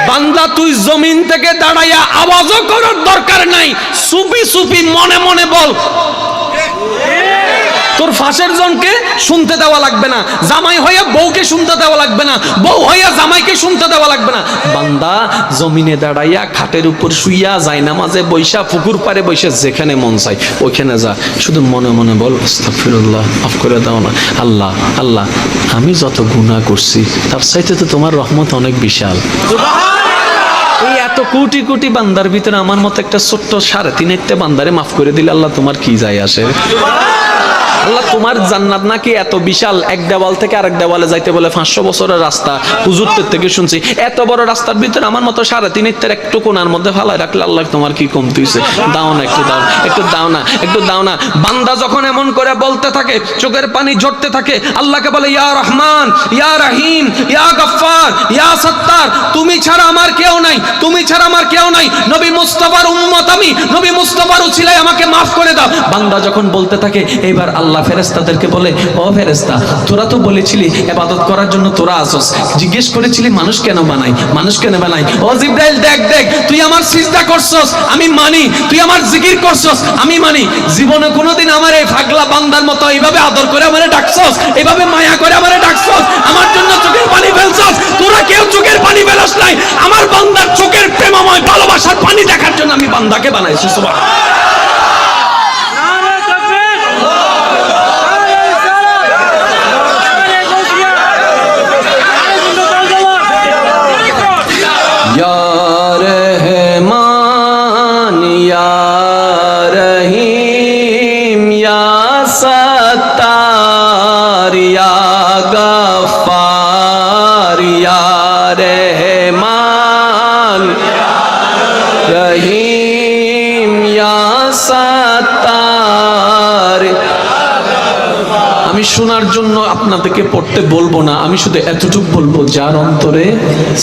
বান্দা তুই জমিন থেকে দাঁড়াইয়া আওয়াজও করার দরকার নাই, চুপি চুপি মনে মনে বল। তোর ফাঁসের জনকে শুনতে দেওয়া লাগবে না, জামাই হইয়া বউকে শুনতে দেওয়া লাগবে না, বউ হইয়া জামাইকে শুনতে দেওয়া লাগবে না। বান্দা জমিনে দাঁড়াইয়া খাটের উপর শুইয়া যায় নামাজে বৈশা পুকুর পারে বৈশা যেখানে মন চাই ওইখানে যা, শুধু মনে মনে বল আস্তাগফিরুল্লাহ, মাফ করে দাও না আল্লাহ। আল্লাহ আমি যত গুনাহ করছি তার চাইতে তো তোমার রহমত অনেক বিশাল। এই এত কোটি কোটি বান্দার ভিতরে আমার মতো একটা ছোট্ট 3.5 বান্দারে মাফ করে দিলে আল্লাহ তোমার কি যায় আসে? আল্লাহ তোমার জান্নাত নাকি এত বিশাল, এক দেওয়াল থেকে আরেক দেওয়ালে যাইতে বলে 500 বছরের রাস্তা, হুজুরদের থেকে শুনছি। এত বড় রাস্তার ভিতরে আমার মতো 3.5 একটু কোনার মধ্যে ফালায় রাখলে আল্লাহ তোমার কি কমতি হইছে? দাও না, একটু দাও, একটু দাও না, একটু দাও না। বান্দা যখন এমন করে বলতে থাকে, চোখের পানি ঝরতে থাকে, আল্লাহকে বলে ইয়া রহমান, ইয়া রহিম, ইয়া গফফার, ইয়া সত্তার, তুমি ছাড়া আমার কেউ নাই, তুমি ছাড়া আমার কেউ নাই। নবী মুস্তাফার উম্মত আমি, নবী মুস্তাফার উছিলায় আমাকে মাফ করে দাও। বান্দা যখন বলতে থাকে, এইবার আল্লাহ ফেরেশতাদেরকে বলে ও ফেরেশতা, তোরা তো বলেছিলি ইবাদত করার জন্য তোরা আসস, জিজ্ঞেস করেছিলি মানুষ কেন বানাই, মানুষ কেন বানাই। ও জিবরাইল দেখ দেখ, তুই আমার সিজদা করছস আমি মানি, তুই আমার জিকির করছস আমি মানি। জীবনে কোনোদিন আমার এই পাগলা বান্দার মতো এইভাবে আদর করে আমারে ডাকছস, এইভাবে মায়া করে আমারে ডাকছস, আমার জন্য চোখের পানি ফেলছস। তোরা কেউ চোখের পানি ফেলস নাই, আমার বান্দার চোখের প্রেমময় ভালোবাসার পানি দেখার জন্য আমি বান্দাকে বানাইছি। সুবহানাল্লাহ। या रहमान या रहीम या सत्तार या गफ्फार या रहमान रहीम या सत्तार। আমি শোনার জন্য আপনাদেরকে পড়তে বলবো না, আমি শুধু এতটুকু বলবো, যার অন্তরে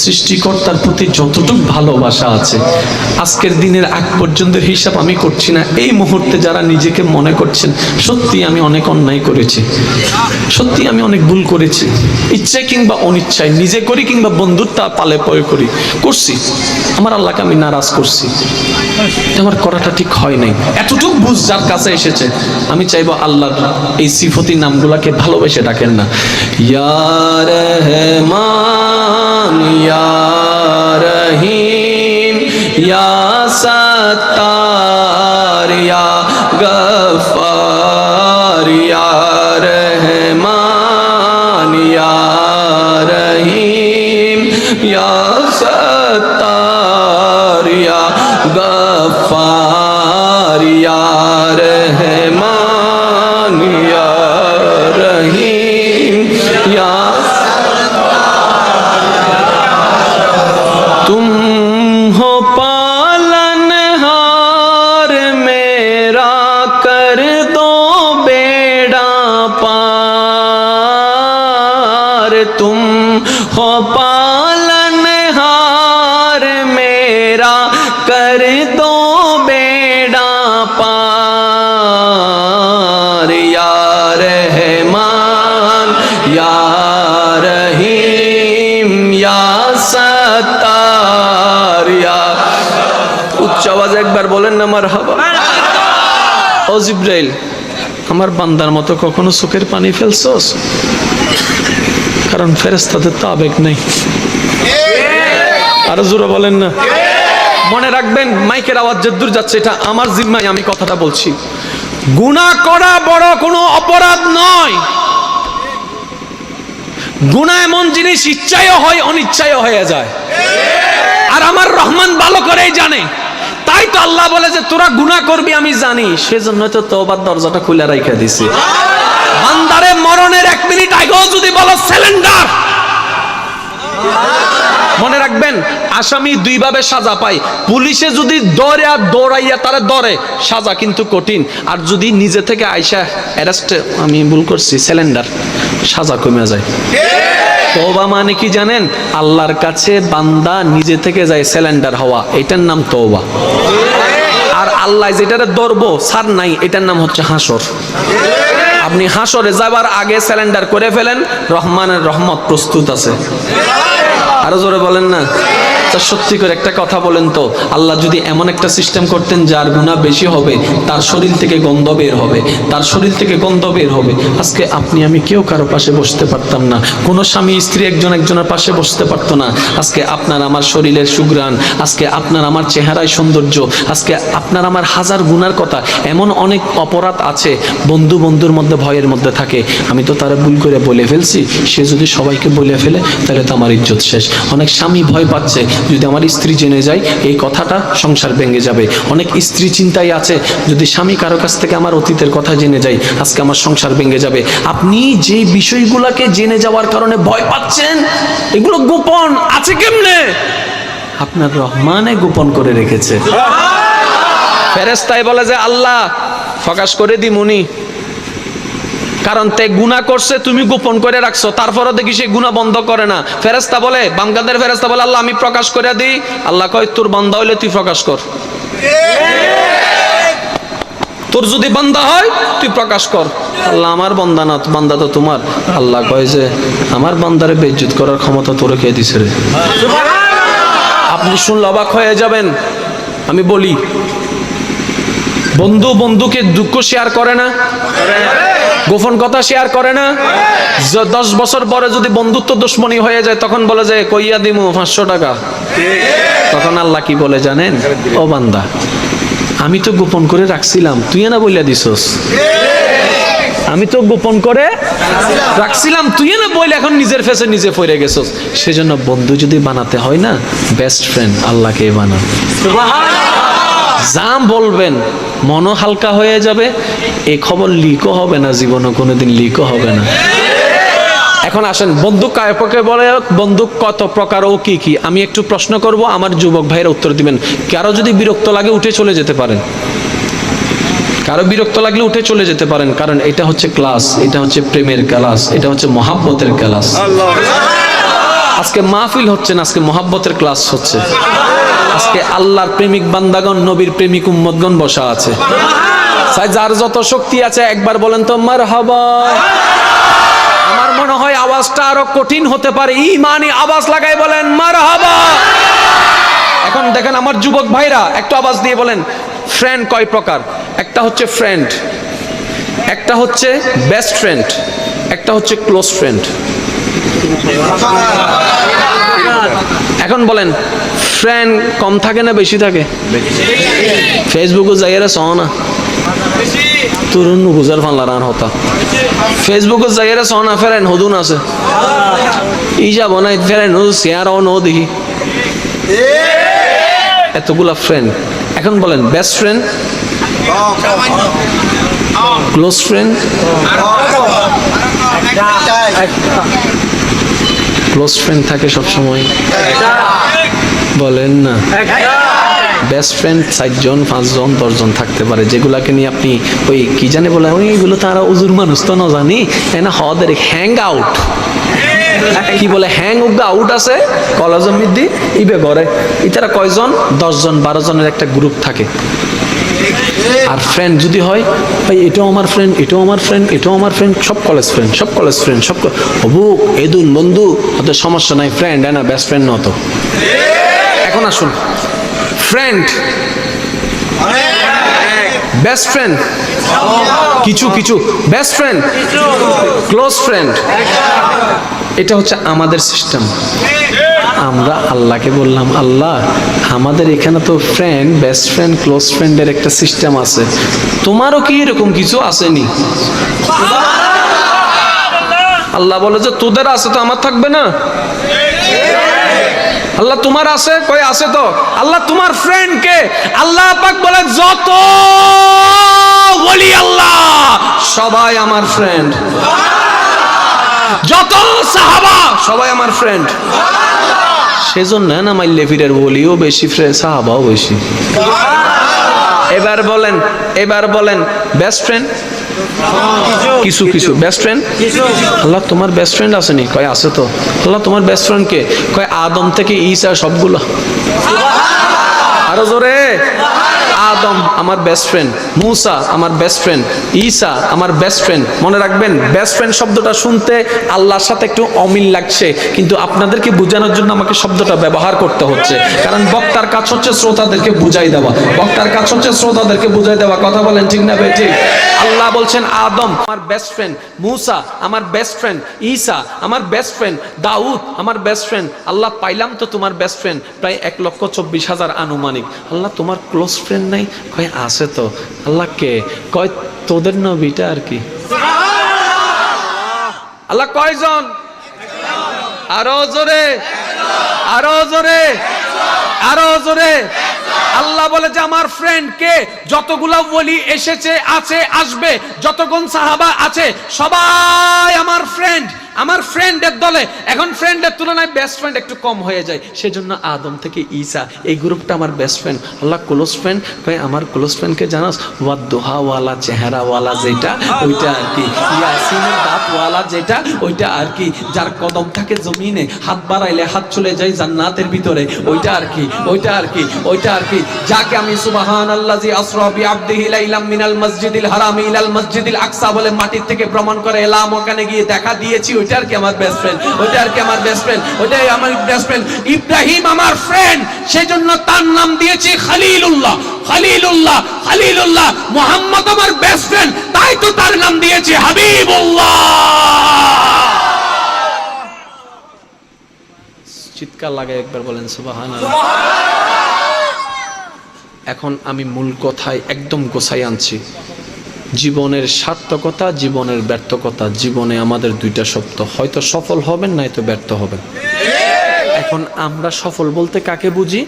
সৃষ্টিকর্তার প্রতি যতটুকু ভালোবাসা আছে, আজকের দিনের আগ পর্যন্ত হিসাব আমি করছি না, এই মুহূর্তে যারা নিজেকে মনে করছেন সত্যি আমি অনেক অন্যায় করেছি, সত্যি আমি অনেক ভুল করেছি, ইচ্ছায় কিংবা অনিচ্ছায়, নিজে করি কিংবা বন্ধুত্ব পালে পয় করি, করছি, আমার আল্লাহকে আমি নারাজ করছি, আমার করাটা ঠিক হয় নাই, এতটুকু বুঝ যার কাছে এসেছে, আমি চাইবো আল্লাহর এই সিফতি নামগুলাকে ভালোবেসে ডাকেন না, ইয়া রহমান ইয়া রহিম ইয়া সত্তার ইয়া গফফার ইয়া রহমান ইয়া রহিম ইয়া সত্তার ইয়া গফফার ইয়া রহমান ইয়া रहीम या तुम हो पालनहार मेरा, कर दो बेड़ा पार। तुम हो पालनहार मेरा, कर दो बेड़ा पार। या रहमान या रहीम या सत्तार या। উচ্চ আওয়াজে একবার বলেন না মারহাবা। ও জিবরাইল, আমার বান্দার মতো কখনো চোখের পানি ফেলছস? কারণ ফেরেশতাদের তো আবেগ নেই। আরো জোরে বলেন না। মনে রাখবেন, মাইকের আওয়াজ যদ্দূর যাচ্ছে এটা আমার জিম্মায় আমি কথাটা বলছি। গুনাহ করা বড় কোনো অপরাধ নয়। গুনাহ এমন জিনিস ইচ্ছায়ও হয় অনিচ্ছায়ও হয়ে যায়, আর আমার রহমান ভালো করেই জানে। তাই তো আল্লাহ বলে যে তোরা গুনাহ করবি আমি জানি, সেজন্য তো তওবার দরজাটা খুলে রাখা দিছি। বান্দারে মরণের 1 মিনিট আগেও যদি বলো সিলিন্ডার, মনে রাখবেন আসামি 2 ভাবে সাজা পায়। পুলিশে যদি দৌড়াইয়া তারা ধরে, সাজা কিন্তু কঠিন। আর যদি নিজে থেকে আইসা অ্যারেস্ট, আমি ভুল করছি, সিলিন্ডার, সাজা কমে যায়। তওবা মানে কি জানেন? আল্লাহর কাছে বান্দা নিজে থেকে যায় সিলিন্ডার হওয়া, এটার নাম তওবা। আর আল্লাহ যেটারে ধরবো ছাড় নাই, এটার নাম হচ্ছে হাসর। আপনি হাসরে যাবার আগে সিলিন্ডার করে ফেলেন, রহমানের রহমত প্রস্তুত আছে। আরো জোরে বলেন না। আচ্ছা সত্যি করে একটা কথা বলেন তো, আল্লাহ যদি এমন একটা সিস্টেম করতেন যার গুনাহ বেশি হবে তার শরীর থেকে গন্ধ বের হবে, তার শরীর থেকে গন্ধ বের হবে, আজকে আপনি আমি কেউ কারো পাশে বসতে পারতাম না, কোনো স্বামী স্ত্রী একজন একজনের পাশে বসতে পারতো না। আজকে আপনার আমার শরীরের সুঘ্রাণ, আজকে আপনার আমার চেহারায় সৌন্দর্য, আজকে আপনার আমার হাজার গুনার কথা। এমন অনেক অপরাধ আছে বন্ধু বন্ধুর মধ্যে ভয়ের মধ্যে থাকে, আমি তো তারা ভুল করে বলে ফেলছি, সে যদি সবাইকে বলে ফেলে তাহলে তো আমার ইজ্জত শেষ। অনেক স্বামী ভয় পাচ্ছে যদি আমার স্ত্রী জেনে যায় এই কথাটা সংসার ভেঙে যাবে। অনেক স্ত্রী চিন্তায় আছে যদি স্বামী কারো কাছ থেকে আমার অতীতের কথা জেনে যায় আজকে আমার সংসার ভেঙে যাবে। আপনি যে বিষয়গুলোকে জেনে যাওয়ার কারণে ভয় পাচ্ছেন এগুলো গোপন আছে কেমনে? আপনার রহমানে গোপন করে রেখেছে। ফেরেশতাই বলে যে আল্লাহ প্রকাশ করে দিমুনি, কারণ তে গুনাহ করছে তুমি গোপন করে রাখছো, তারপরে দেখি সে গুনাহ বন্ধ করে না। ফেরেশতা বলে, বামকাদের ফেরেশতা বলে আল্লাহ আমি প্রকাশ করে দিই। আল্লাহ কয় তোর বান্দা হইলে তুই প্রকাশ কর, তোর যদি বান্দা হয় তুই প্রকাশ কর। আল্লাহ আমার বান্দা না, বান্দা তো তোমার। আল্লাহ কয় যে আমার বান্দারে বেইজ্জত করার ক্ষমতা তোরে কে দিছে রে? আপনি শুনলে অবাক হয়ে যাবেন। আমি বলি বন্ধু বন্ধুকে দুঃখ শেয়ার করে না, গোপন কথা শেয়ার করে না। 10 বছর পরে যদি বন্ধুত্ব দুশ্মনী হয়ে যায় তখন বলে যে কইয়া দিমু 500 টাকা। তখন আল্লাহ কি বলে জানেন? ও বান্দা আমি তো গোপন করে রাখছিলাম, তুই না বইলা দিছস। আমি তো গোপন করে রাখছিলাম, তুই না বইলে এখন নিজের ফেসে নিজে পড়ে গেছস। সেজন্য বন্ধু যদি বানাতে হয় না, বেস্ট ফ্রেন্ড আল্লাহকে বানান। যা বলবেন মনও হালকা হয়ে যাবে, এই খবর লিকও হবে না, জীবনে কোনোদিন লিকও হবে না। এখন আসেন বন্দুক কাকে বলে, বন্দুক কত প্রকার ও কি কি আমি একটু প্রশ্ন করব, আমার যুবক ভাইয়েরা উত্তর দিবেন। কারো যদি বিরক্ত লাগে উঠে চলে যেতে পারেন, কারো বিরক্ত লাগলে উঠে চলে যেতে পারেন, কারণ এটা হচ্ছে ক্লাস, এটা হচ্ছে প্রেমের ক্লাস, এটা হচ্ছে মহাব্বতের ক্লাস। আজকে মাহফিল হচ্ছে না, আজকে মহাব্বতের ক্লাস হচ্ছে। আজকে আল্লাহর প্রেমিক বান্দাগণ, নবীর প্রেমিক উম্মতগণ বসা আছে। যার যত শক্তি আছে একবার বলেন তো মারহাবা। আমার মনে হয় আওয়াজটা আরো কঠিন হতে পারে, ঈমানি আওয়াজ লাগাই বলেন মারহাবা। এখন দেখেন আমার যুবক ভাইরা একটু আওয়াজ দিয়ে বলেন ফ্রেন্ড কয় প্রকার? একটা হচ্ছে ফ্রেন্ড, একটা হচ্ছে বেস্ট ফ্রেন্ড, একটা হচ্ছে ক্লোজ ফ্রেন্ড। এখন বলেন ফ্রেন্ড কম থাকে না বেশি থাকে? ফেসবুকে যাইরা সহ না তরুণ গুজার ফানলারান হতা ফেসবুকে যাইরা সহ না ফ্রেন্ড হদুন আছে ই যাব না ফ্রেন্ড হদু শেয়ার অন ও দেখি এতগুলা ফ্রেন্ড। এখন বলেন best friend, close friend. Close friend থাকে সব সময়, বলেন না? বেস্ট ফ্রেন্ড 4 জন 5 জন 10 জন থাকতে পারে, যেগুলাকে নিয়ে আপনি ওই কি জানে বলে ওইগুলো তারা উজুর মানুষ তো না জানি না হদের হ্যাং আউট, কি বলে হ্যাং আউট আছে কলেজের মধ্যে ইবে ঘরে ইতারা কয়জন 10 জন 12 জনের একটা গ্রুপ থাকে। আর ফ্রেন্ড যদি হয় ভাই এটাও আমার ফ্রেন্ড, এটাও আমার ফ্রেন্ড, এটাও আমার ফ্রেন্ড, সব কলেজ ফ্রেন্ড, সব কলেজ ফ্রেন্ড, সব হবু এদুন বন্ধু, ওদের সমস্যা নাই, ফ্রেন্ড না বেস্ট ফ্রেন্ড নত। এখন আসুন ফ্রেন্ড বেস্ট ফ্রেন্ড কিছু কিছু, বেস্ট ফ্রেন্ড ক্লোজ ফ্রেন্ড, এটা হচ্ছে আমাদের সিস্টেম। আমরা আল্লাহকে বললাম আল্লাহ আমাদের এখানে তো ফ্রেন্ড বেস্ট ফ্রেন্ড ক্লোজ ফ্রেন্ডের একটা সিস্টেম আছে, তোমারও কি এরকম কিছু আসেনি? আল্লাহ বলে যে তোদের আছে তো আমার থাকবে না? আল্লাহ তোমার আছে কই? আছে তো। আল্লাহ তোমার ফ্রেন্ড কে? আল্লাহ পাক বলে যত ওলি আল্লাহ সবাই আমার ফ্রেন্ড, যত সাহাবা সবাই আমার ফ্রেন্ড। সেজন্য না মাইলে ফিরের বলিও বেশি ফ্রেন্ড, সাহাবাও বেশি। এবার বলেন বেস্ট ফ্রেন্ড কিছু কিছু, বেস্ট ফ্রেন্ড আল্লাহ তোমার বেস্ট ফ্রেন্ড আসেনি? কয় আছে তো। আল্লাহ তোমার বেস্ট ফ্রেন্ড কে? কয় আদম থেকে ঈসা সবগুলো। আরো জোরে আদম আমার বেস্ট ফ্রেন্ড, মুসা আমার বেস্ট ফ্রেন্ড, ঈসা আমার বেস্ট ফ্রেন্ড। মনে রাখবেন, বেস্ট ফ্রেন্ড শব্দটা শুনতে আল্লাহর সাথে একটু অমিল লাগছে, কিন্তু আপনাদেরকে বোঝানোর জন্য আমাকে শব্দটা ব্যবহার করতে হচ্ছে, কারণ বক্তার কাজ হচ্ছে শ্রোতাদেরকে বুঝাই দেওয়া, বক্তার কাজ হচ্ছে শ্রোতাদেরকে বুঝাই দেওয়া। কথা বলেন ঠিক না বেঠিক? আল্লাহ বলছেন আদম আমার বেস্ট ফ্রেন্ড, মুসা আমার বেস্ট ফ্রেন্ড, ঈসা আমার বেস্ট ফ্রেন্ড, দাউদ আমার বেস্ট ফ্রেন্ড। আল্লাহ পাইলাম তো তোমার বেস্ট ফ্রেন্ড প্রায় 1,24,000 আনুমানিক। আল্লাহ তোমার ক্লোজ ফ্রেন্ড নাই? কয় আছে তো। আল্লাহ কে? কয় তোদের নবীটা আর কি। আল্লাহ কয়জন? আরো জোরে, আরো জোরে, আরো জোরে। আল্লাহ বলে যে আমার ফ্রেন্ড কে? যতগুলা ওলি এসেছে, আছে, আসবে, যতগুণ সাহাবা আছে সবাই আমার ফ্রেন্ড, আমার ফ্রেন্ডের দলে। এখন ফ্রেন্ডের তুলনায় বেস্ট ফ্রেন্ড একটু কম হয়ে যায়, সেজন্য আদম থেকে ঈসা এই গ্রুপটা আমার বেস্ট ফ্রেন্ড। আল্লাহ ক্লোজ ফ্রেন্ড কয় আমার ক্লোজ ফ্রেন্ডকে জানাস? ওয়াদোহাওয়ালা, চেহারাওয়ালা যেটা ওইটা আর কি, ইয়াসিনের দাঁতওয়ালা যেটা ওইটা আর কি, যার কদম থাকে জমিনে, হাত বাড়াইলে হাত চলে যায় জান্নাতের ভিতরে, ওইটা আর কি, ওইটা আর কি, ওইটা আর কি। যাকে আমি সুবহানাল্লাযী আসরা বিআবদিহি লাইলাম মিনাল মসজিদিল হারামি ইলাল মসজিদিল আকসা বলে মাটির থেকে ভ্রমণ করে এলাম, ওখানে গিয়ে দেখা দিয়েছি, ওইটা আর কি আমার বেস্ট ফ্রেন্ড, ওইটা আর কি আমার বেস্ট ফ্রেন্ড, ওইটাই আমার বেস্ট ফ্রেন্ড। ইব্রাহিম আমার ফ্রেন্ড, সেজন্য তার নাম দিয়েছি খলিলুল্লাহ, খলিলুল্লাহ, খলিলুল্লাহ। মুহাম্মদ আমার বেস্ট ফ্রেন্ড, তাই তো তার নাম দিয়েছি হাবিবুল্লাহ। চিৎকার লাগে একবার বলেন সুবহানাল্লাহ। এখন আমি মূল কথায় একদম গোছাই আনছি। জীবনের সার্থকতা, জীবনের ব্যর্থকতা। জীবনে আমাদের দুইটা শব্দ, হয়তো সফল হবেন নয়তো ব্যর্থ হবেন। এখন আমরা সফল বলতে কাকে বুঝি?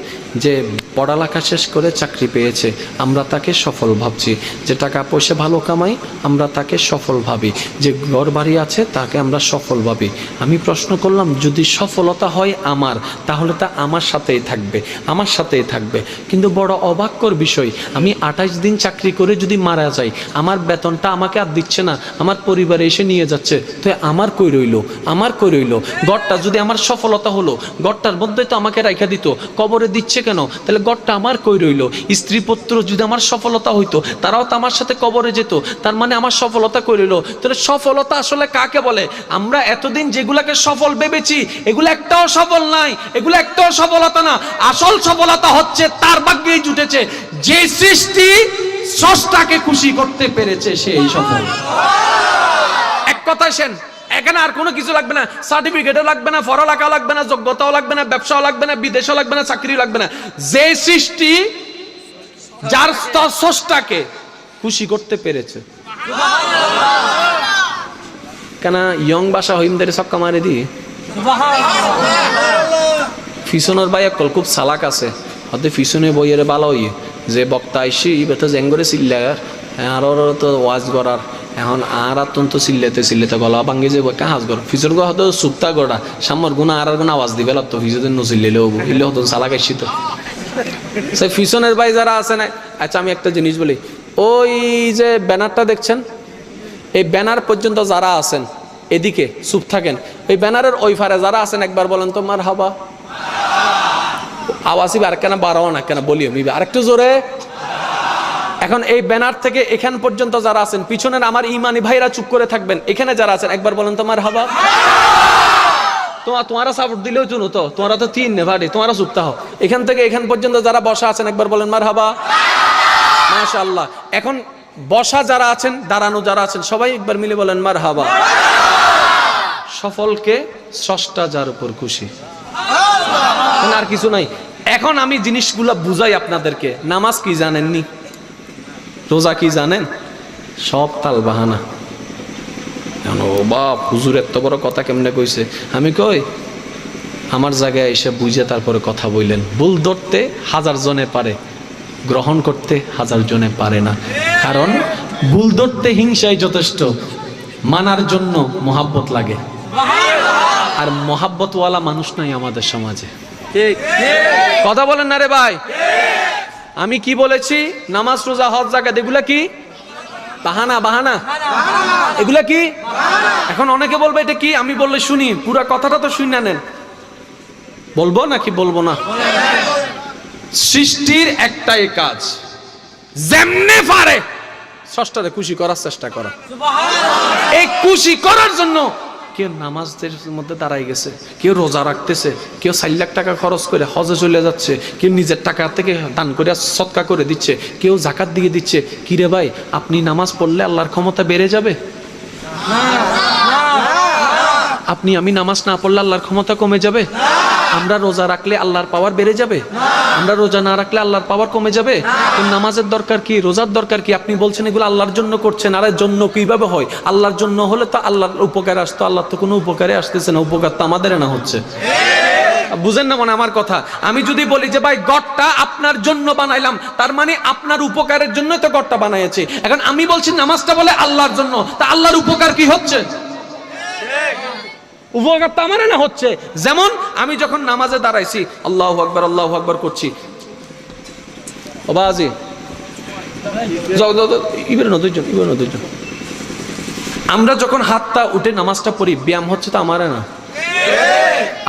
যে পড়ালেখা শেষ করে চাকরি পেয়েছে, আমরা তাকে সফল ভাবছি। যে টাকা পয়সা ভালো কামাই, আমরা তাকে সফল ভাবি। যে ঘর বাড়ি আছে, তাকে আমরা সফল ভাবি। আমি প্রশ্ন করলাম, যদি সফলতা হয় আমার, তাহলে তা আমার সাথেই থাকবে, আমার সাথেই থাকবে। কিন্তু বড় অবাককর বিষয়, আমি 28 দিন চাকরি করে যদি মারা যাই, আমার বেতনটা আমাকে আর দিচ্ছে না, আমার পরিবারে এসে নিয়ে যাচ্ছে, তো আমার কই রইল, আমার কই রইল? ঘরটা যদি আমার সফলতা হলো, ঘরটার মধ্যে তো আমাকে রাইখা দিত, কবরে দিচ্ছে কেন? তাহলে ঘরটা আমার কই রইল? স্ত্রী পুত্র যদি আমার সফলতা হইতো, তারাও তো আমার সাথে কবরে যেত, তার মানে আমার সফলতা কই রইল? তাহলে সফলতা আসলে কাকে বলে? আমরা এতদিন যেগুলাকে সফল ভেবেছি, এগুলো একটাও সফল নাই, এগুলো একটাও সফলতা না। আসল সফলতা হচ্ছে তার ভাগ্যেই জুটেছে, যে সৃষ্টি স্রষ্টাকে খুশি করতে পেরেছে, সেই সফল। এক কথা শুন, এখানে আর কোনো কিছু লাগবে না, সার্টিফিকেটও লাগবে না, পড়ালেখা লাগবে না, যোগ্যতাও লাগবে না, ব্যবসাও লাগবে না, বিদেশও লাগবে না, চাকরিও লাগবে না। যে সৃষ্টি যার স্রষ্টাকে খুশি করতে পেরেছে। কেন ইয়ং বাসা হইমদের সক্কা মারে দি ফিসনের ভাই একল খুব সালাক আছে, হয়তো ফিসনে বইয়ের ভালো হইয়ে যে বক্তা আইসি বেতো জেঙ্গরে চিল্লার আর তো ওয়াজ করার। এখন আর অত্যন্ত চিল্লাতে গলা ভাঙ্গি যে কাজ কর ফিসর গো হয়তো সুপ্তা গড়া সামর গুণা আর গুণা আওয়াজ দিবে লাগতো, ফিসদের নচিল্লেও ইলে হতো সালাক আইসি তো সেই ফিসনের ভাই যারা আছে না। আচ্ছা আমি একটা জিনিস বলি, ওই যে ব্যানারটা দেখছেন, এই ব্যানার পর্যন্ত যারা আছেন এদিকে চুপ থাকেন, ওই ব্যানারের ওই ফারে যারা আছেন একবার বলেন তো মার হাবা। আওয়াজই আর কেন বাড়াও না, কেন বলিও মিবে আরেকটু জোরে। এখন এই ব্যানার থেকে এখান পর্যন্ত যারা আছেন, পিছনের আমার ইমানি ভাইরা চুপ করে থাকবেন, এখানে যারা আছেন একবার বলেন তো মার হাবা। তোমারা সাপোর্ট দিলেও চুনো তো, তোমরা তো তিন নেভারি, তোমরা চুপ থাকো। এখান থেকে এখান পর্যন্ত যারা বসা আছেন একবার বলেন মার হাবা। মাশাআল্লাহ। এখন বসা যারা আছেন, দাঁড়ানো যারা আছেন, সবাই একবার মিলে বলেন মার হাবা। সফলকে স্রষ্টা যার উপর খুশি, আর কিছু নাই। এখন আমি জিনিসগুলো বুঝাই আপনাদেরকে। নামাজ কি জানেননি? রোজা কি জানেন? সব তাল বাহানা। ও বাপ, হুজুর এত বড় কথা কেমনে কইছে? আমি কই আমার জায়গায় এসে বুঝে তারপরে কথা বললেন। ভুল ধরতে 1000 জনে পারে, গ্রহণ করতে 1000 জনে পারে না। কারণ ভুল ধরতে হিংসাই যথেষ্ট, মানার জন্য মহাব্বত লাগে। আর মহাব্বতওয়ালা মানুষ নাই আমাদের সমাজে। কথা বলেন না রে ভাই? আমি কি বলেছি? নামাজ, রোজা, হজ, যাকাত এগুলা কি বাহানা? বাহানা এগুলা কি? এখন অনেকে বলবে এটা কি, আমি বললে শুনি, পুরা কথাটা তো শুনে নেন। বলবো নাকি বলবো না? সৃষ্টির একটাই কাজ, যেমনে পারে ষষ্ঠরে খুশি করার চেষ্টা করো। এই খুশি করার জন্য কেউ নামাজের মধ্যে দাঁড়াই গেছে, কেউ রোজা রাখতেছে, কেউ 4 লাখ টাকা খরচ করে হজে চলে যাচ্ছে, কেউ নিজের টাকা থেকে দান করে সদকা করে দিচ্ছে, কেউ যাকাত দিয়ে দিচ্ছে। কিরে ভাই, আপনি নামাজ পড়লে আল্লাহর ক্ষমতা বেড়ে যাবে? আমি নামাজ না পড়লে আল্লাহর ক্ষমতা কমে যাবে? আমরা রোজা রাখলে আল্লাহর পাওয়ার বেড়ে যাবে? আমরা রোজা না রাখলে আল্লাহর পাওয়ার কমে যাবে? নামাজের দরকার কি, রোজার দরকার কি? আপনি বলছেন এগুলো আল্লাহর জন্য করছেন। আরে জন্য কিভাবে হয়? আল্লাহর জন্য হলে তো আল্লাহর উপকারে আসতো। আল্লাহর তো কোনো উপকারে আসতেছে না, উপকার তো আমাদের না হচ্ছে। বুঝেন না মানে আমার কথা? আমি যদি বলি যে ভাই গড়টা আপনার জন্য বানাইলাম, তার মানে আপনার উপকারের জন্য তো গড়টা বানাইছে। এখন আমি বলছি নামাজটা বলে আল্লাহর জন্য, তা আল্লাহর উপকার কি হচ্ছে? উপকার তো আমার না হচ্ছে। যেমন আমি যখন নামাজে দাঁড়াইছি, আল্লাহু আকবার করছি, ও বাজি আমরা যখন হাতটা উঠে নামাজটা পড়ি, ব্যায়াম হচ্ছে তো আমার না।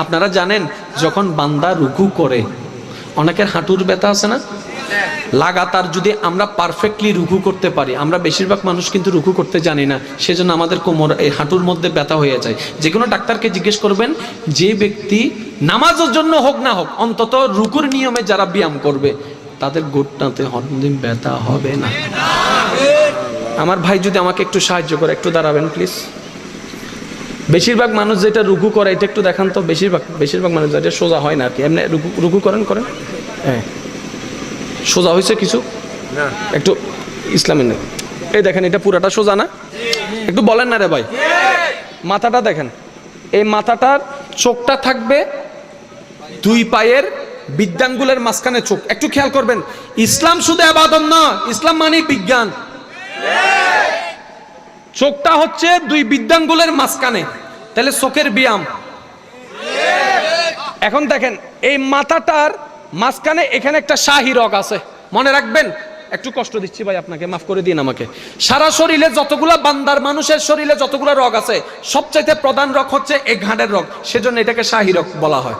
আপনারা জানেন যখন বান্দা রুকু করে, অনেকের হাঁটুর ব্যথা আছে না? লাগাতার যদি আমরা পারফেক্টলি রুকু করতে পারি, আমরা বেশিরভাগ মানুষ কিন্তু রুকু করতে জানি না, সেজন্য আমাদের কোমর এই হাঁটুর মধ্যে ব্যথা হয়ে যায়। যে কোনো ডাক্তারকে জিজ্ঞেস করবেন, যে ব্যক্তি নামাজের জন্য হোক না হোক অন্তত রুকুর নিয়মে যারা ব্যায়াম করবে, তাদের গোটটাতে হরদিন ব্যথা হবে না। আমার ভাই যদি আমাকে একটু সাহায্য করে, একটু দাঁড়াবেন প্লিজ। বেশিরভাগ মানুষ যেটা রুকু করে, এটা একটু দেখান তো। বেশিরভাগ মানুষ যেটা সোজা হয় না আর কি, এমনি রুকু করেন। হ্যাঁ, সোজা হয়েছে কিছু না, একটু ইসলামী নেই। এই দেখেন, এটা পুরাটা সোজা না? একটু বলেন না রে ভাই। মাথাটা দেখেন, এই মাথাটার চোখটা থাকবে 2 পায়ের বৃদ্ধাঙ্গুলের মাঝখানে চোখ। একটু খেয়াল করবেন, ইসলাম শুধু ইবাদত না, ইসলাম মানে বিজ্ঞান। চোখটা হচ্ছে 2 বৃদ্ধাঙ্গুলের মাঝখানে, তাহলে চোখের ব্যায়াম। এখন দেখেন, এই মাথাটার মাঝখানে এখানে একটা শাহী রগ আছে, মনে রাখবেন। একটু কষ্ট দিচ্ছি ভাই আপনাকে, মাফ করে দিন আমাকে। সারা শরীরে যতগুলা বান্দার মানুষের শরীরে যতগুলা রগ আছে, সবচাইতে প্রধান রগ হচ্ছে এই ঘাড়ের রগ, সেজন্য এটাকে শাহী রগ বলা হয়।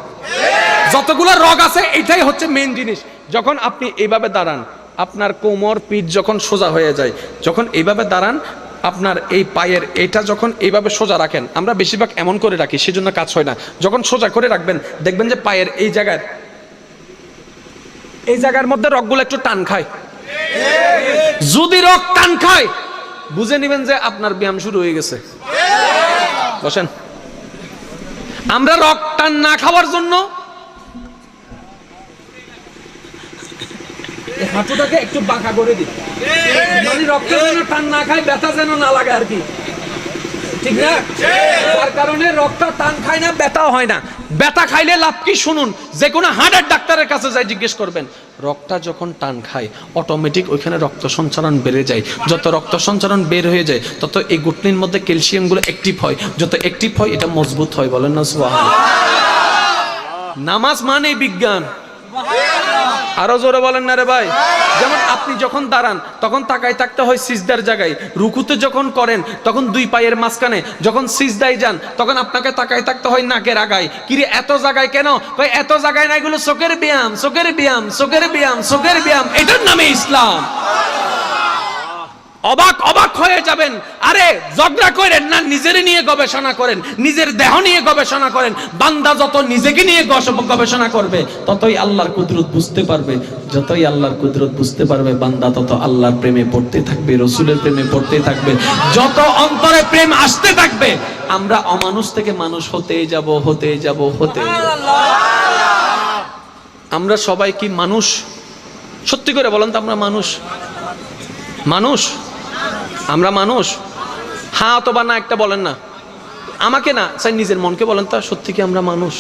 যতগুলা রগ আছে এটাই হচ্ছে মেইন জিনিস। যখন আপনি এইভাবে দাঁড়ান, আপনার কোমর পিঠ যখন সোজা হয়ে যায়, যখন এইভাবে দাঁড়ান, আপনার এই পায়ের এটা যখন এইভাবে সোজা রাখেন, আমরা বেশিরভাগ এমন করে রাখি, সেজন্য কাজ হয় না। যখন সোজা করে রাখবেন, দেখবেন যে পায়ের এই জায়গার মধ্যে রগগুলো একটু টান খায়। যদি রগ টান খায়, বুঝে নেবেন যে আপনার ব্যায়াম শুরু হয়ে গেছে। বসেন। আমরা রগ টান না খাওয়ার জন্য হাঁটুটাকে একটু বাঁকা করে দিই, মানে রক্ত যেন টান না খায়, ব্যথা যেন না লাগে আর কি, ঠিক না? তার কারণে রক্তটা টান খায় না, ব্যথাও হয় না। ব্যথা খাইলে লাভ কি শুনুন, যে কোনো হার্টের ডাক্তারের কাছে যাই জিজ্ঞেস করবেন, রক্তটা যখন টান খায় অটোমেটিক ওইখানে রক্ত সঞ্চালন বেড়ে যায়। যত রক্ত সঞ্চালন বের হয়ে যায়, তত এই গুটনির মধ্যে ক্যালসিয়ামগুলো অ্যাক্টিভ হয়। যত অ্যাক্টিভ হয়, এটা মজবুত হয়। বলেন না সুবহানাল্লাহ। নামাজ মানে বিজ্ঞান। আরো জোরে বলেন না রে ভাই। যেমন আপনি যখন দাঁড়ান, তখন তাকাই থাকতে হয় সিজদার জায়গায়। রুকুতে যখন করেন, তখন 2 পায়ের মাঝখানে। যখন সিজদায় যান, তখন আপনাকে তাকাই থাকতে হয় নাকের আগায়। কিরে এত জায়গায় কেন? কই এত জায়গায় না, এগুলো চোখের ব্যায়াম, চোখের ব্যায়াম, চোখের ব্যায়াম, চোখের ব্যায়াম। এটার নামে ইসলাম। অবাক হয়ে যাবেন। আরে ঝগড়া করেন না, নিজের নিয়ে গবেষণা করেন, নিজের দেহ নিয়ে গবেষণা করেন। বান্দা যত নিজেকে নিয়ে গবেষণা করবে, ততই আল্লাহর কুদরত বুঝতে পারবে। যতই আল্লাহর কুদরত বুঝতে পারবে, বান্দা তত আল্লাহর প্রেমে পড়তে থাকবে, রসুলের প্রেমে পড়তে থাকবে। যত অন্তরে প্রেম আসতে থাকবে, আমরা অমানুষ থেকে মানুষ হতে যাব। আমরা সবাই কি মানুষ? সত্যি করে বলেন তো, আমরা মানুষ? আমরা মানুষ? হ্যাঁ অথবা না একটা বলেন না, আমাকে না, স্যার নিজের মনকে বলেন তো, সত্যি কি আমরা মানুষ?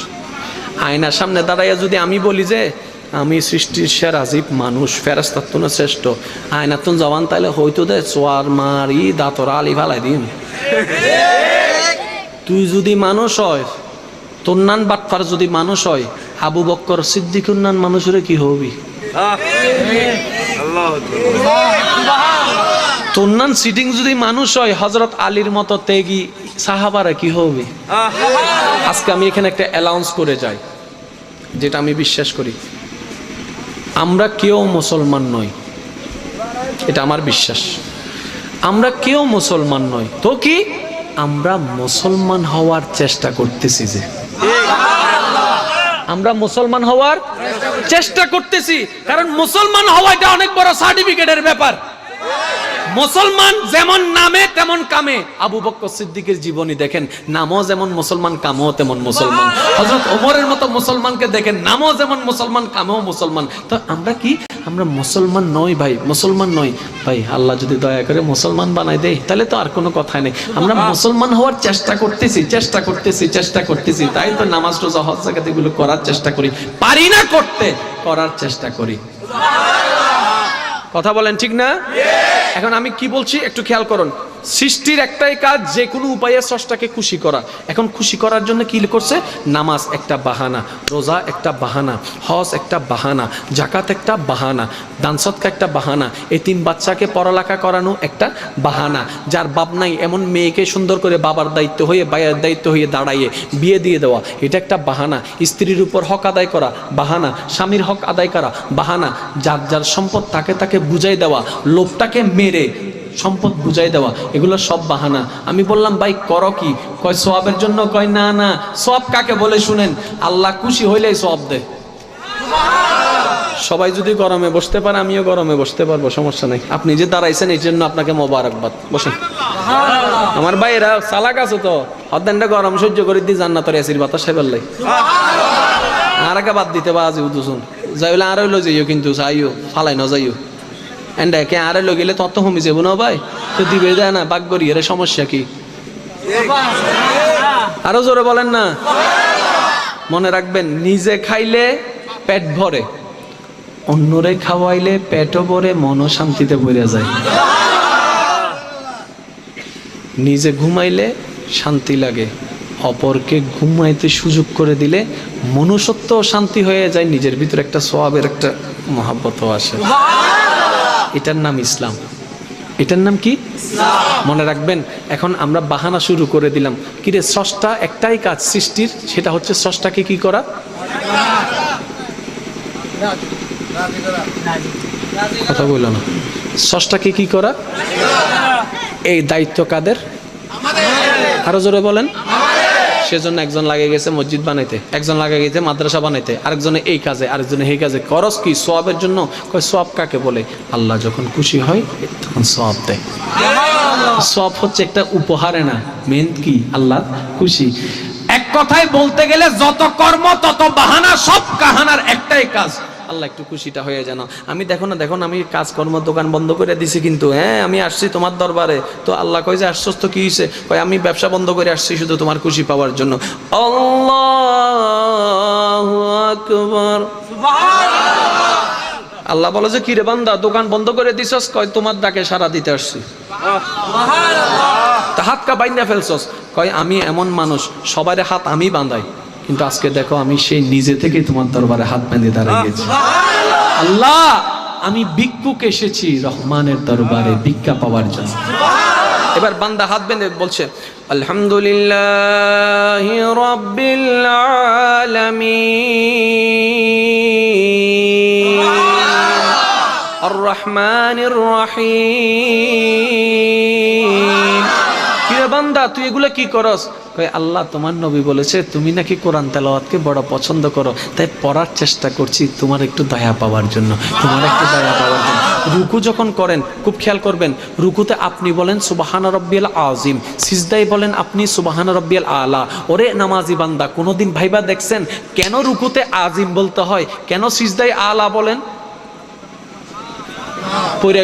আয়নার সামনে দাঁড়াইয়া যদি আমি বলি যে আমি সৃষ্টির সের আজীব মানুষ, ফেরেশতার তুলনায় শ্রেষ্ঠ, আয়নার তুন জবান তাইলে হয়তো দে চোয়ার মারি দাঁতরা আলি ফালাই দিন। তুই যদি মানুষ হয়, তোর নান বাটফার যদি মানুষ হয়, আবু বক্কর সিদ্দিকুর নান মানুষের কি হবি? তোর নান সিটিং যদি মানুষ হয়, হযরত আলীর মতো তেগি সাহাবারা কি হবে? আজকে আমি এখানে একটা অ্যালাউন্স করে যাই, যেটা আমি বিশ্বাস করি, আমরা কেউ মুসলমান নই। এটা আমার বিশ্বাস। আমরা কেউ মুসলমান নই, তো কি আমরা মুসলমান হওয়ার চেষ্টা করতেছি, যে আমরা মুসলমান হওয়ার চেষ্টা করতেছি। কারণ মুসলমান হওয়াটা অনেক বড় সার্টিফিকেটের ব্যাপার। মুসলমান যেমন নামে তেমন কামে। আবু বকর সিদ্দিকের জীবনী দেখেন, নামও যেমন মুসলমান, কামও তেমন মুসলমান। হযরত ওমরের মতো মুসলমানকে দেখেন, নামও যেমন মুসলমান, কামেও মুসলমান। তো আমরা কি, আমরা মুসলমান নই ভাই, মুসলমান নই ভাই। আল্লাহ যদি দয়া করে মুসলমান বানাই দেয় তাহলে তো আর কোনো কথাই নেই। আমরা মুসলমান হওয়ার চেষ্টা করতেছি, চেষ্টা করতেছি, চেষ্টা করতেছি। তাই তো নামাজ, রোজা, হজ, যাকাত এগুলো করার চেষ্টা করি। পারি না করতে, করার চেষ্টা করি। কথা বলেন ঠিক না? এখন আমি কি বলছি একটু খেয়াল করুন। সৃষ্টির একটাই কাজ, যে কোনো উপায়ে স্রষ্টাকে খুশি করা। এখন খুশি করার জন্য কি করছে? নামাজ একটা বাহানা, রোজা একটা বাহানা, হজ একটা বাহানা, জাকাত একটা বাহানা, দান সদকা একটা বাহানা, এতিম বাচ্চাকে পড়ালেখা করানো একটা বাহানা। যার বাপ নাই এমন মেয়েকে সুন্দর করে বাবার দায়িত্ব হয়ে, ভাইয়ের দায়িত্ব হয়ে দাঁড়াইয়ে বিয়ে দিয়ে দেওয়া, এটা একটা বাহানা। স্ত্রীর উপর হক আদায় করা বাহানা, স্বামীর হক আদায় করা বাহানা, যার যার সম্পদ তাকে তাকে বুঝাই দেওয়া, লোভটাকে মেরে সম্পদ বুঝাই দেওয়া, এগুলো সব বাহানা। আমি বললাম ভাই করো কি? কয় সওয়াবের জন্য। কয় না না, সওয়াব কাকে বলে শুনেন, আল্লাহ খুশি হইলেই সওয়াব দেয়। সবাই যদি গরমে বসতে পারে, আমিও গরমে বসতে পারবো, সমস্যা নাই। আপনি যে দাঁড়াইছেন এই জন্য আপনাকে মোবারকবাদ, বসেন। আমার ভাইয়েরা চালাক আছে তো, অর্ধেকটা গরম সহ্য করে দিয়ে জান্নাতের এসির বাতাস খাইবার লাই। আর একা বাদ দিতে বা আজি উদুসুন যাইলে আর হইলো যাইও, কিন্তু যাইও ফালাই না যাইও। এন্ডাকে আরে লগেলে তত কমে যাবো না ভাই, তো দিবে দেয় না বাগ করি। এর সমস্যা কি? আরো জোরে বলেন না। মনে রাখবেন, নিজে খাইলে পেট ভরে, অন্যরে খাওয়াইলে পেটও ভরে, মনও শান্তিতে ভরে যায়। নিজে ঘুমাইলে শান্তি লাগে, অপরকে ঘুমাইতে সুযোগ করে দিলে মনুষ্যত্ব শান্তি হয়ে যায়, নিজের ভিতরে একটা সওয়াবের একটা মহাব্বতও আসে। এটার নাম ইসলাম। এটার নাম কি? মনে রাখবেন। এখন আমরা বাহানা শুরু করে দিলাম। কিরে, স্রষ্টা একটাই কাজ সৃষ্টির, সেটা হচ্ছে স্রষ্টাকে কি করা? কথা বলল না। স্রষ্টাকে কি করা? এই দায়িত্ব কাদের? আরো জোরে বলেন। সেজন্য একজন লাগে গেছে মসজিদ বানাইতে, একজন লাগে গেছে মাদ্রাসা বানাইতে, আরেকজনে এই কাজে, আরেকজনে এই কাজে। করস কি? সওয়াবের জন্য। কয় সওয়াব কাকে বলে? আল্লাহ যখন খুশি হয় তখন সওয়াব দেয়। সওয়াব হচ্ছে একটা উপহারে না, মেন কি? আল্লাহ খুশি। এক কথায় বলতে গেলে যত কর্ম তত বাহানা, সব কাহানার একটাই কাজ, আল্লাহ একটু খুশিটা হয়ে যেন। আমি দেখো না, আমি কাজকর্ম দোকান বন্ধ করে দিছি, কিন্তু হ্যাঁ আমি আসছি তোমার দরবারে। তো আল্লাহ কয় যে আশ্বস্ত কি হয়েছে? কয় আমি ব্যবসা বন্ধ করে আসছি শুধু তোমার খুশি পাওয়ার জন্য। আল্লাহু আকবার। আল্লাহ বলে যে কিরে বান্দা, দোকান বন্ধ করে দিছস? কয় তোমার ডাকে সাড়া দিতে আসছি। তা হাত কা বাইন্দা ফেলছস? কয় আমি এমন মানুষ, সবার হাত আমি বাঁধাই, কিন্তু আজকে দেখো আমি সেই নিজে থেকে তোমার দরবারে হাত বেঁধে দাঁড়িয়ে গেছি। আল্লাহ, আমি ভিক্ষুক এসেছি রহমানের দরবারে ভিক্ষা পাওয়ার জন্য। এবার বান্দা হাত বেঁধে বলছে আলহামদুলিল্লাহি রাব্বিল আলামিন আর রহমানির রহিম। কিরে বান্দা, তুই এগুলো কি করস? কয় আল্লাহ তোমার নবী বলেছে তুমি নাকি কোরআন তেলাওয়াতকে বড় পছন্দ করো, তাই পড়ার চেষ্টা করছি তোমার একটু দয়া পাওয়ার জন্য, তোমার একটু দয়া পাওয়ার জন্য। রুকু যখন করেন খুব খেয়াল করবেন, রুকুতে আপনি বলেন সুবহানা রাব্বিয়াল আযীম, সিজদায় বলেন আপনি সুবহানা রাব্বিয়াল আলা। ওরে নামাজি বান্দা, কোনোদিন ভাইবা দেখছেন কেন রুকুতে আযীম বলতে হয়, কেন সিজদায় আলা বলেন? পড়ে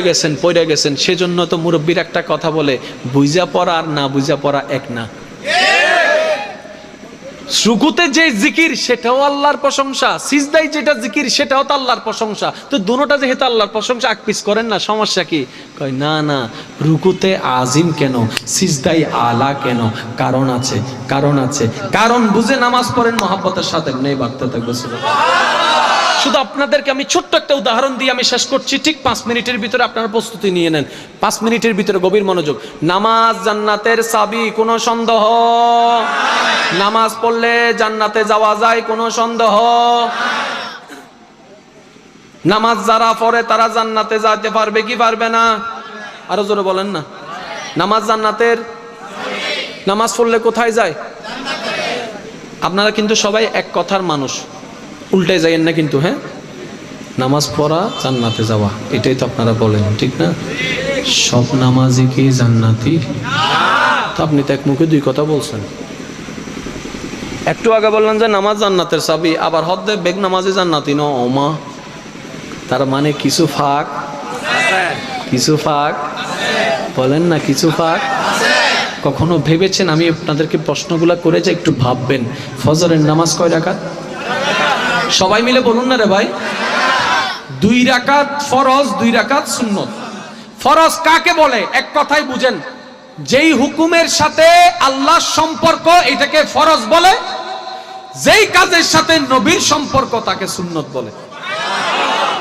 গেছেন। সেজন্য তো মুরব্বীর একটা কথা বলে, বুঝা পড়া আর না বুঝা পড়া এক না। রুকুতে যে জিকির সেটাও আল্লাহর প্রশংসা, সিজদায় যেটা জিকির সেটাও তো আল্লাহর প্রশংসা। তো দুটোটা যেহেতু আল্লাহর প্রশংসা, আকপিস করেন না, সমস্যা কি? কয় না না, রুকুতে আজিম কেন, সিজদায় আলা কেন? কারণ আছে। কারণ বুঝে নামাজ পড়েন মহব্বতের সাথে, নেই বাড়তে থাকবে। শুধু আপনাদেরকে আমি ছোট্ট একটা উদাহরণ দিয়ে আমি শেষ করছি, ঠিক 5 মিনিটের ভিতরে আপনারা প্রস্তুতি নিয়ে নেন। 5 মিনিটের ভিতরে গভীর মনোযোগ। নামাজ জান্নাতের চাবি, কোনো সন্দেহ? নামাজ পড়লে জান্নাতে যাওয়া যায়, কোনো সন্দেহ? নামাজ যারা পড়ে তারা জান্নাতে যেতে পারবে কি পারবে না? আরো জোরে বলেন না। নামাজ জান্নাতের, নামাজ পড়লে কোথায় যায়? আপনারা কিন্তু সবাই এক কথার মানুষ, উল্টে যাইয়েন না কিন্তু। হ্যাঁ, নামাজ পড়া জান্নাতে যাওয়া, এটাই তো আপনারা বলেন, ঠিক না? সব নামাজি কি জান্নাতি? তো আপনি তো এক মুখে দুই কথা বলছেন। একটু আগে বললেন যে নামাজ জান্নাতের চাবি, আবার হদ্দে বেগ নামাজি জান্নাতি ন ওমা। তার মানে কিছু ফাঁক, কিছু ফাঁক বলেন না, কিছু ফাঁক। কখনো ভেবেছেন, আমি আপনাদেরকে প্রশ্নগুলা করে যে একটু ভাববেন, ফজরের নামাজ কয় রাকাত? সবাই মিলে বলুন না রে ভাই। 2 রাকাত ফরজ, 2 রাকাত সুন্নত। ফরজ কাকে বলে? এক কথাই বুঝেন, যেই হুকুমের সাথে আল্লাহর সম্পর্ক এটাকে ফরজ বলে, যেই কাজের সাথে নবীর সম্পর্ক তাকে সুন্নত বলে।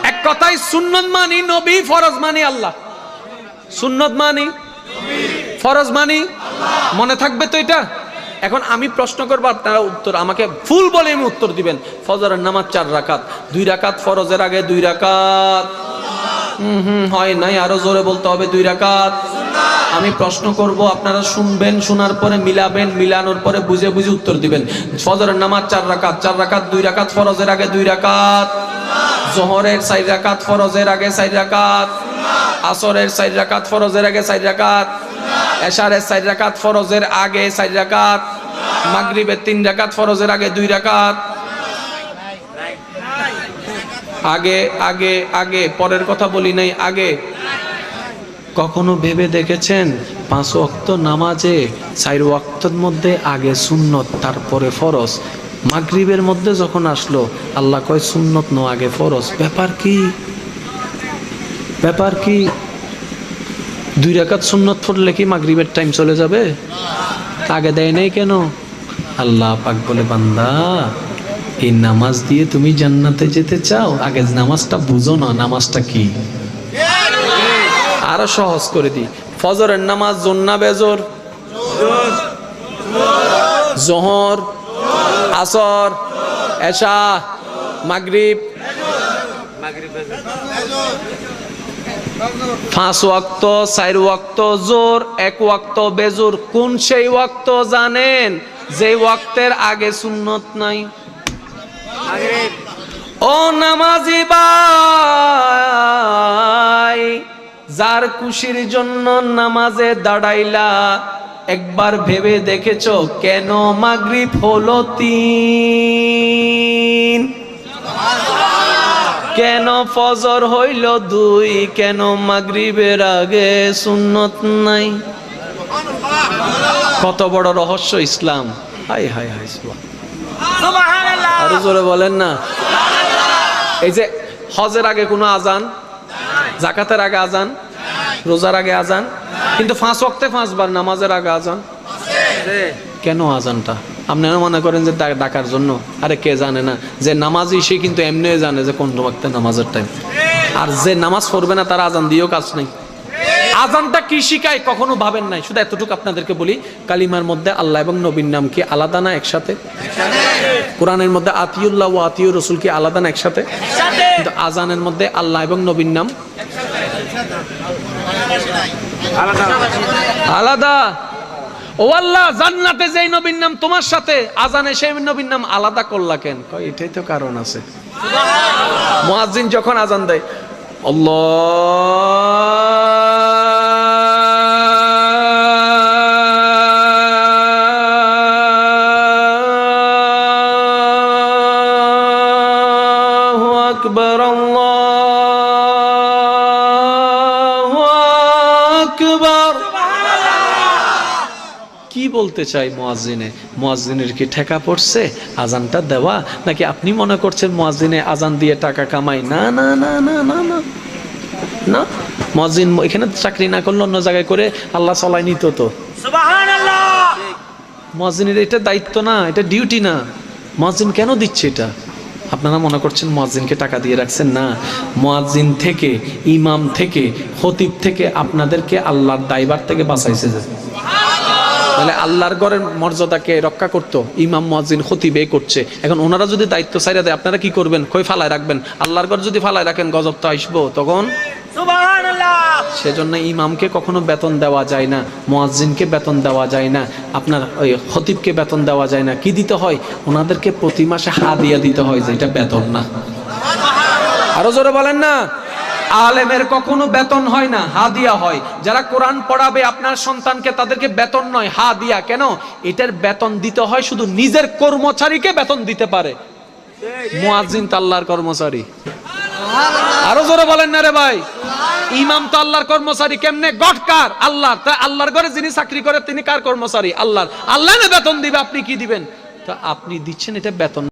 এক কথায় সুন্নত মানি নবী, ফরজ মানি আল্লাহ। সুন্নত মানি, ফরজ মানি মনে থাকবে তো এটা? এখন আমি প্রশ্ন করবো, আপনারা উত্তর আমাকে ফুল ভলিউম উত্তর দিবেন। ফজরের নামাজ 4 রাকাত, 2 রাকাত ফরজের আগে, 2 রাকাত হয় নাই, আরো জোরে বলতে হবে 2 রাকাত। আমি প্রশ্ন করব, আপনারা শুনবেন, শোনার পরে মিলাবেন, মিলানোর পরে বুঝে বুঝে উত্তর দিবেন। ফজরের নামাজ 4 রাকাত, 4 রাকাত 2 রাকাত ফরজের আগে, 2 রাকাত। জোহরের 4 রাকাত ফরজের আগে, 4 রাকাত। আসরের 4 রাকাত ফরজের আগে, 4 রাকাত। এশারের 4 রাকাত ফরজের আগে, 4 রাকাত। মাগরিবের 3 রাকাত ফরজের আগে, 2 রাকাত। আগে আগে আগে, পরের কথা বলি নাই, আগে। কখনো ভেবে দেখেছেন 5 ওয়াক্ত নামাজে 4 ওয়াক্তের মধ্যে আগে সুন্নত তারপরে ফরজ? মাগরিবের মধ্যে যখন আসলো আল্লাহ কয় সুন্নত নো আগে ফরজ। ব্যাপার কি? ব্যাপার কি? 2 রাকাত সুন্নত পড়লে কি মাগরিবের টাইম চলে যাবে? আগে দেয় নাই কেন? আল্লাহ পাক বলে, বান্দা এই নামাজ দিয়ে তুমি জান্নাতে যেতে চাও, আগে নামাজটা বুঝো না, নামাজটা কি। আরো সহজ করে দিই, ফজরের নামাজ জোর না বেজোর? জোহর, আসর, এশা, মাগরিব, 5 ওয়াক্ত, 4 ওয়াক্ত জোর, 1 ওয়াক্ত বেজোর। কোন সেই ওয়াক্ত জানেন যে ওয়াক্তের আগে সুন্নত নাই? ও নামাজি ভাই, যার খুশির জন্য নামাজে দাঁড়াইলা, একবার ভেবে দেখেছো কেন মাগরিব হলো 3? কেন ফজর হইল 2? কেন মাগরিবের আগে সুন্নত নাই? কত বড় রহস্য ইসলাম! হাই হাই হাই, সুবহানাল্লাহ! আরো জোরে বলেন না। এই যে হজের আগে কোনো আজান, যাকাতের আগে আজান, রোজার আগে আজান, কিন্তু 5 ওয়াক্তে 5 বার নামাজের আগে আজান। কেন আজানটা? আপনারা মনে করেন যে ডাকার জন্য? আরে কে জানে না যে নামাজি সে কিন্তু এমনি জানে যে কোন ওয়াক্তে নামাজের টাইম। আর যে নামাজ পড়বে না তার আজান দিয়েও কাজ নেই। আজানটা কি শিখায় কখনো ভাবেন নাই? শুধু এতটুকু আপনাদেরকে বলি, কালিমার মধ্যে আল্লাহ এবং নবীর নাম কি আলাদা না একসাথে? কোরআনের মধ্যে আতিউল্লাহ ও আতিউর রাসূল কি আলাদা না একসাথে? কিন্তু আজানের মধ্যে আল্লাহ এবং নবীর নাম আলাদা। ও আল্লাহ, জান্নাতে যেই নবীর নাম তোমার সাথে, আজানে সেই নবীর নাম আলাদা করলা কেন? কয় এটাই তো কারণ আছে। মুয়াজ্জিন যখন আজান দেয়, আল্লাহু আকবার, আল্লাহু আকবার। কি বলতে চাই মুয়াজ্জিনে? মুয়াজ্জিনের কি ঠেকা পড়ছে আজানটা দেওয়া, নাকি আপনি মনে করছেন মুয়াজ্জিনে আজান দিয়ে টাকা কামাই? না না না না না না না, মুয়াজ্জিন এখানে চাকরি না করলে অন্য জায়গায় করে আল্লাহ চলাই নিত তো। সুবহানাল্লাহ! মুয়াজ্জিনের এটা দায়িত্ব না, এটা ডিউটি না। মুয়াজ্জিন কেন দিচ্ছে এটা? আপনারা মনে করছেন মুয়াজ্জিনকে টাকা দিয়ে রাখছেন? না, মুয়াজ্জিন থেকে, ইমাম থেকে, খতিব থেকে আপনাদেরকে আল্লাহর দায়ভার থেকে বাঁচাইছে। তাহলে আল্লাহর ঘরের মর্যাদাকে রক্ষা করতো ইমাম মুয়াজ্জিন খতিব করছে। এখন ওনারা যদি দায়িত্ব ছাইরা দেয় আপনারা কি করবেন? কই ফালায় রাখবেন? আল্লাহর ঘর যদি ফালায় রাখেন গজব তো আসবো তখন। সেজন্য ইমামকে কখনো বেতন দেওয়া যায় না, মুয়াজ্জিনকে বেতন দেওয়া যায় না, আপনার ওই খতিবকে বেতন দেওয়া যায় না। কি দিতে হয়? ওনাদেরকে প্রতি মাসে হাদিয়া দিতে হয়, যেটা বেতন না। আরো জোরে বলেন না। আলেমের কখনো বেতন হয় না, হাদিয়া হয়। যারা কোরআন পড়াবে আপনার সন্তানকে, তাদেরকে বেতন নয়, হাদিয়া। কেন? এটার বেতন দিতে হয় শুধু নিজের কর্মচারীকে বেতন দিতে পারে, মুয়াজ্জিন তো আল্লাহর কর্মচারী। আরো জোরে বলেন না রে ভাই। ইমাম তো আল্লাহর কর্মচারী। কেমনে? গডকার আল্লাহর। তা আল্লাহর ঘরে যিনি চাকরি করে তিনি কার কর্মচারী? আল্লাহর। আল্লাহ না বেতন দিবে, আপনি কি দিবেন? তা আপনি দিচ্ছেন এটা বেতন।